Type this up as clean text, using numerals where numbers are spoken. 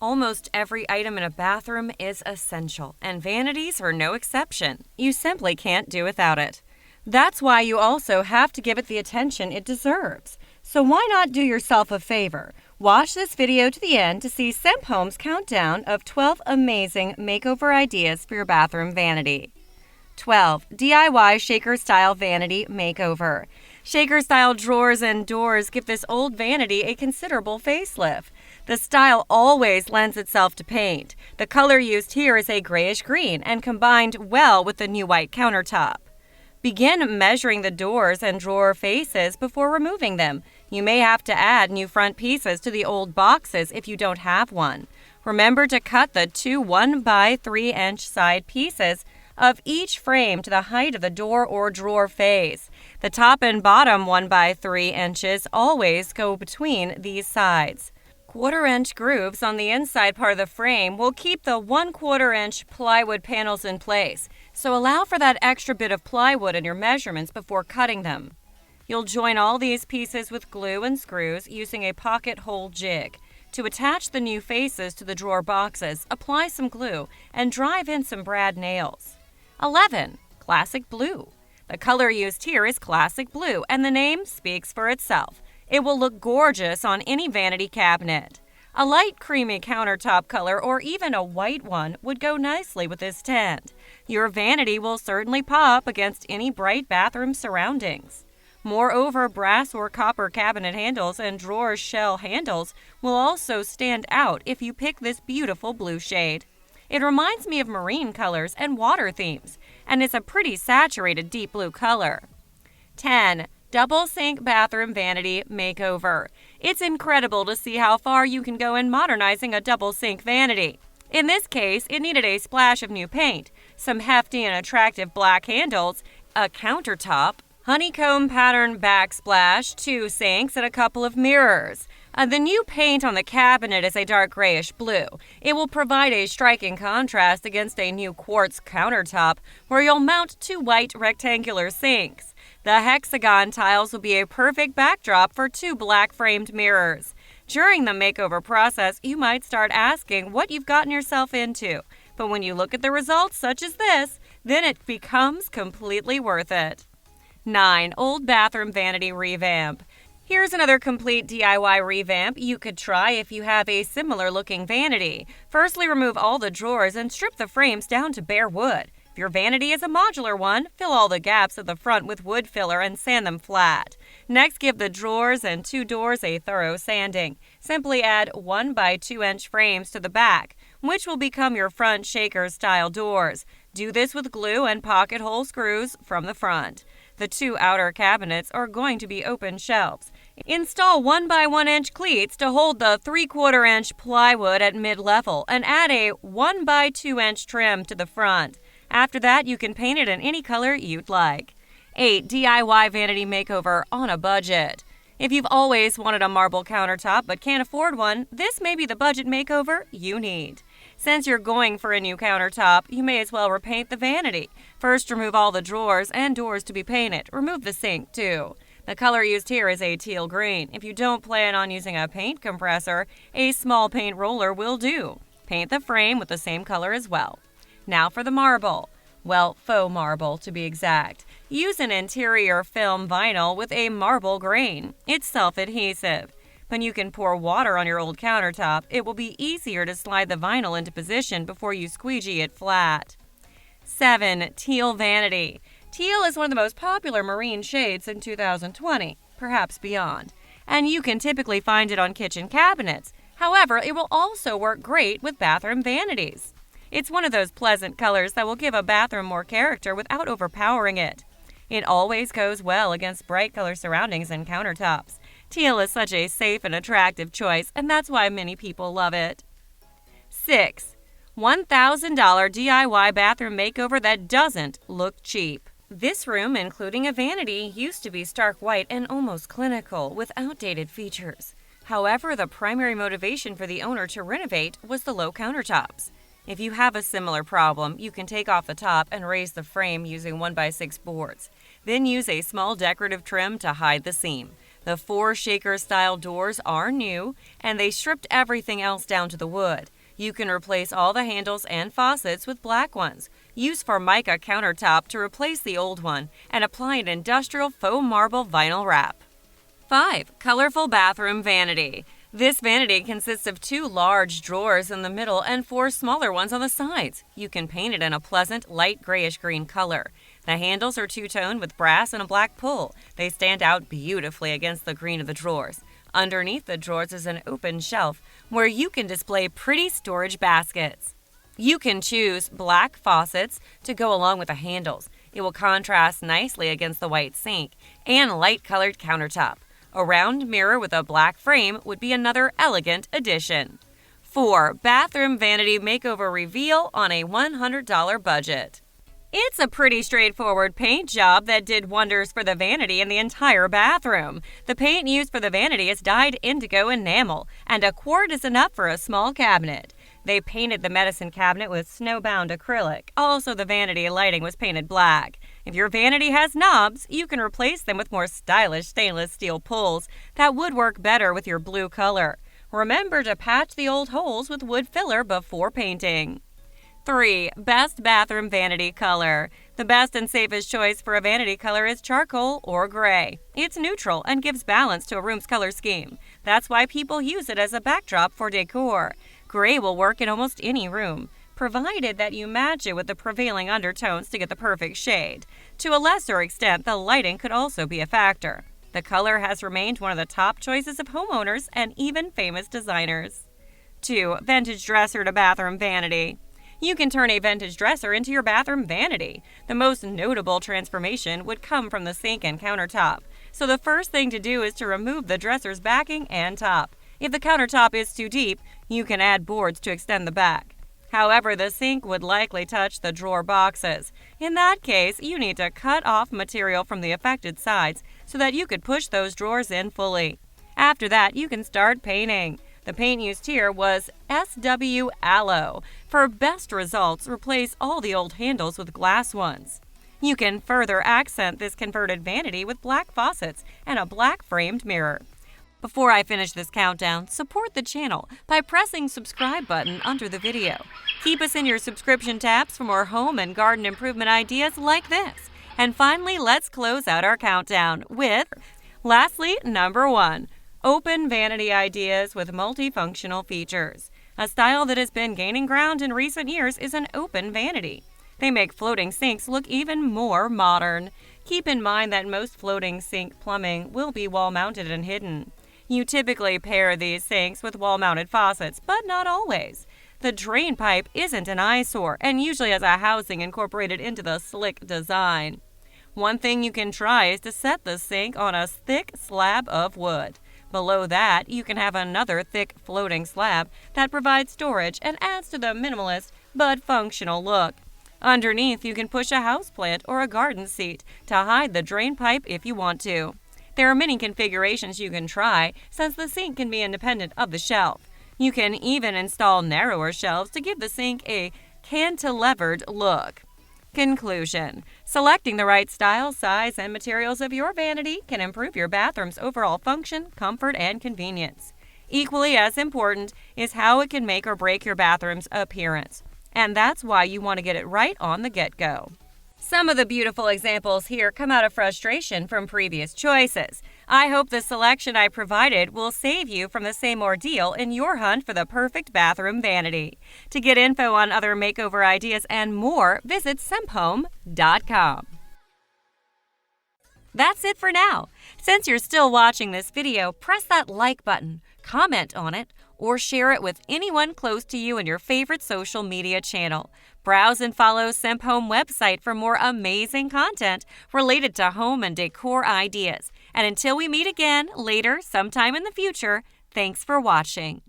Almost every item in a bathroom is essential, and vanities are no exception. You simply can't do without it. That's why you also have to give it the attention it deserves. So why not do yourself a favor? Watch this video to the end to see Simp Home's countdown of 12 amazing makeover ideas for your bathroom vanity. 12. DIY Shaker-Style Vanity Makeover. Shaker-style drawers and doors give this old vanity a considerable facelift. The style always lends itself to paint. The color used here is a grayish-green and combined well with the new white countertop. Begin measuring the doors and drawer faces before removing them. You may have to add new front pieces to the old boxes if you don't have one. Remember to cut the two 1 by 3 inch side pieces of each frame to the height of the door or drawer face. The top and bottom 1 by 3 inches always go between these sides. 1/4 inch grooves on the inside part of the frame will keep the 1/4 inch plywood panels in place, so allow for that extra bit of plywood in your measurements before cutting them. You'll join all these pieces with glue and screws using a pocket hole jig. To attach the new faces to the drawer boxes, apply some glue and drive in some brad nails. 11. Classic Blue. The color used here is classic blue, and the name speaks for itself. It will look gorgeous on any vanity cabinet. A light creamy countertop color or even a white one would go nicely with this tint. Your vanity will certainly pop against any bright bathroom surroundings. Moreover, brass or copper cabinet handles and drawer shell handles will also stand out if you pick this beautiful blue shade. It reminds me of marine colors and water themes, and it's a pretty saturated deep blue color. 10. Double Sink Bathroom Vanity Makeover. It's incredible to see how far you can go in modernizing a double sink vanity. In this case, it needed a splash of new paint, some hefty and attractive black handles, a countertop, honeycomb pattern backsplash, 2 sinks, and a couple of mirrors. The new paint on the cabinet is a dark grayish blue. It will provide a striking contrast against a new quartz countertop where you'll mount 2 white rectangular sinks. The hexagon tiles will be a perfect backdrop for 2 black-framed mirrors. During the makeover process, you might start asking what you've gotten yourself into. But when you look at the results such as this, then it becomes completely worth it. 9. Old Bathroom Vanity Revamp. Here's another complete DIY revamp you could try if you have a similar-looking vanity. Firstly, remove all the drawers and strip the frames down to bare wood. If your vanity is a modular one, fill all the gaps at the front with wood filler and sand them flat. Next, give the drawers and 2 doors a thorough sanding. Simply add 1 by 2 inch frames to the back, which will become your front shaker-style doors. Do this with glue and pocket hole screws from the front. The 2 outer cabinets are going to be open shelves. Install 1 by 1 inch cleats to hold the 3/4 inch plywood at mid-level and add a 1 by 2 inch trim to the front. After that, you can paint it in any color you'd like. 8. DIY Vanity Makeover on a budget. If you've always wanted a marble countertop but can't afford one, this may be the budget makeover you need. Since you're going for a new countertop, you may as well repaint the vanity. First, remove all the drawers and doors to be painted. Remove the sink, too. The color used here is a teal green. If you don't plan on using a paint compressor, a small paint roller will do. Paint the frame with the same color as well. Now for the marble. Well, faux marble to be exact. Use an interior film vinyl with a marble grain. It's self-adhesive. When you can pour water on your old countertop, it will be easier to slide the vinyl into position before you squeegee it flat. 7. Teal Vanity. Teal is one of the most popular marine shades in 2020, perhaps beyond, and you can typically find it on kitchen cabinets. However, it will also work great with bathroom vanities. It's one of those pleasant colors that will give a bathroom more character without overpowering it. It always goes well against bright color surroundings and countertops. Teal is such a safe and attractive choice, and that's why many people love it. 6. $1,000 DIY bathroom makeover that doesn't look cheap. This room, including a vanity, used to be stark white and almost clinical, with outdated features. However, the primary motivation for the owner to renovate was the low countertops. If you have a similar problem, you can take off the top and raise the frame using 1 by 6 boards. Then use a small decorative trim to hide the seam. The 4-shaker-style doors are new, and they stripped everything else down to the wood. You can replace all the handles and faucets with black ones. Use Formica countertop to replace the old one, and apply an industrial faux marble vinyl wrap. 5. Colorful bathroom vanity. This vanity consists of 2 large drawers in the middle and 4 smaller ones on the sides. You can paint it in a pleasant light grayish-green color. The handles are two-toned with brass and a black pull. They stand out beautifully against the green of the drawers. Underneath the drawers is an open shelf where you can display pretty storage baskets. You can choose black faucets to go along with the handles. It will contrast nicely against the white sink and light-colored countertop. A round mirror with a black frame would be another elegant addition. 4. Bathroom Vanity Makeover Reveal on a $100 budget. It's a pretty straightforward paint job that did wonders for the vanity and the entire bathroom. The paint used for the vanity is dyed indigo enamel, and a quart is enough for a small cabinet. They painted the medicine cabinet with snowbound acrylic. Also, the vanity lighting was painted black. If your vanity has knobs, you can replace them with more stylish stainless steel pulls that would work better with your blue color. Remember to patch the old holes with wood filler before painting. 3. Best bathroom vanity color. The best and safest choice for a vanity color is charcoal or gray. It's neutral and gives balance to a room's color scheme. That's why people use it as a backdrop for decor. Gray will work in almost any room, provided that you match it with the prevailing undertones to get the perfect shade. To a lesser extent, the lighting could also be a factor. The color has remained one of the top choices of homeowners and even famous designers. 2. Vintage dresser to bathroom vanity. You can turn a vintage dresser into your bathroom vanity. The most notable transformation would come from the sink and countertop. So the first thing to do is to remove the dresser's backing and top. If the countertop is too deep, you can add boards to extend the back. However, the sink would likely touch the drawer boxes. In that case, you need to cut off material from the affected sides so that you could push those drawers in fully. After that, you can start painting. The paint used here was SW Aloe. For best results, replace all the old handles with glass ones. You can further accent this converted vanity with black faucets and a black framed mirror. Before I finish this countdown, support the channel by pressing subscribe button under the video. Keep us in your subscription tabs for more home and garden improvement ideas like this. And finally, let's close out our countdown with, lastly, number 1. Open vanity ideas with multifunctional features. A style that has been gaining ground in recent years is an open vanity. They make floating sinks look even more modern. Keep in mind that most floating sink plumbing will be wall-mounted and hidden. You typically pair these sinks with wall-mounted faucets, but not always. The drain pipe isn't an eyesore and usually has a housing incorporated into the slick design. One thing you can try is to set the sink on a thick slab of wood. Below that, you can have another thick floating slab that provides storage and adds to the minimalist but functional look. Underneath, you can push a houseplant or a garden seat to hide the drain pipe if you want to. There are many configurations you can try since the sink can be independent of the shelf. You can even install narrower shelves to give the sink a cantilevered look. Conclusion: selecting the right style, size, and materials of your vanity can improve your bathroom's overall function, comfort, and convenience. Equally as important is how it can make or break your bathroom's appearance. And that's why you want to get it right on the get-go. Some of the beautiful examples here come out of frustration from previous choices. I hope the selection I provided will save you from the same ordeal in your hunt for the perfect bathroom vanity. To get info on other makeover ideas and more, visit semphome.com. That's it for now. Since you're still watching this video, press that like button, comment on it, or share it with anyone close to you in your favorite social media channel. Browse and follow Semphome website for more amazing content related to home and decor ideas. And until we meet again later, sometime in the future, thanks for watching.